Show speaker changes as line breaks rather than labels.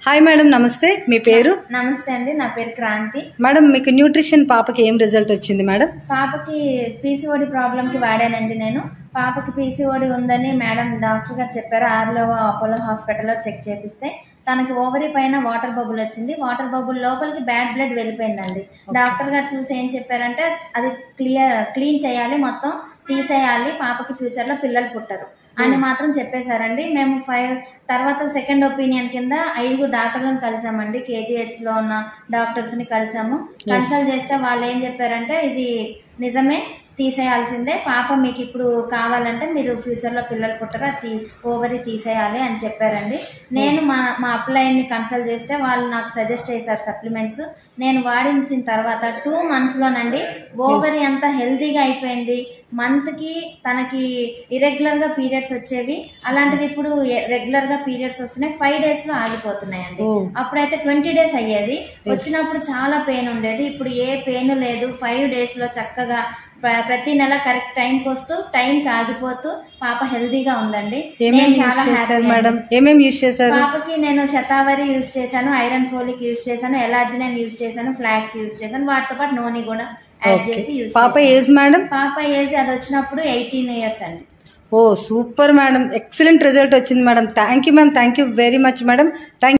Hi madam, నమస్తే. మీ పేరు?
నమస్తే అండి, నా పేరు క్రాంతి.
మేడం, మీకు న్యూట్రిషన్ పాపకి ఏం రిజల్ట్ వచ్చింది మేడం?
పాపకి పీసీఓడి ప్రాబ్లంకి వాడానండి నేను. పాపకి పీసీఓడి ఉందని మేడం డాక్టర్ గారు చెప్పారు. ఆర్లో అపోలో హాస్పిటల్లో చెక్ చేపిస్తే తనకి ఓవరీ పైన వాటర్ బబుల్ వచ్చింది. వాటర్ బబుల్ లోపలికి బ్యాడ్ బ్లడ్ వెళ్ళిపోయిందండి. డాక్టర్ గారు చూసి ఏం చెప్పారంటే అది క్లీన్ చేయాలి, మొత్తం తీసేయాలి, పాపకి ఫ్యూచర్లో పిల్లలు పుట్టరు అని మాత్రం చెప్పేశారండి. మేము తర్వాత సెకండ్ ఒపీనియన్ కింద 5 డాక్టర్లను కలిసామండి. కేజీహెచ్లో ఉన్న డాక్టర్స్ని కలిసాము. కన్సల్ట్ చేస్తే వాళ్ళు ఏం చెప్పారంటే ఇది నిజమే, తీసేయాల్సిందే, పాప మీకు ఇప్పుడు కావాలంటే మీరు ఫ్యూచర్లో పిల్లలు పుట్టరా, ఓవరీ తీసేయాలి అని చెప్పారండి. నేను మా అప్లైన్ని కన్సల్ట్ చేస్తే వాళ్ళు నాకు సజెస్ట్ చేశారు సప్లిమెంట్స్. నేను వాడించిన తర్వాత 2 monthsలోనండి ఓవరీ అంతా హెల్తీగా అయిపోయింది. మంత్కి తనకి ఇరెగ్యులర్గా పీరియడ్స్ వచ్చేవి, అలాంటిది ఇప్పుడు రెగ్యులర్గా పీరియడ్స్ వస్తున్నాయి. 5 daysలో ఆగిపోతున్నాయండి. అప్పుడైతే 20 days అయ్యేది. వచ్చినప్పుడు చాలా పెయిన్ ఉండేది, ఇప్పుడు ఏ పెయిన్ లేదు. 5 daysలో చక్కగా ప్రతి నెల కరెక్ట్ టైంకి వస్తూ టైంకి ఆగిపోతూ పాప హెల్దీగా ఉందండి. నేను చాలా హ్యాపీ.
మేడం, ఏమేమి యూజ్ చేశారు?
పాపకి నేను శతావరి యూజ్ చేశాను, ఐరన్ ఫోలిక్ యూజ్ చేశాను, ఎలార్జినైన్ యూజ్ చేశాను, ఫ్లాక్స్ యూజ్ చేశాను, వాటితో పాటు నూనె కూడా యాడ్ చేసి యూజ్.
పాప ఏజ్ మేడం?
పాప ఏజ్ అది వచ్చినప్పుడు 18 years అండి.
ఓ సూపర్ మేడం, ఎక్సలెంట్ రిజల్ట్ వచ్చింది madam. Thank you ma'am, thank you very much madam. Thank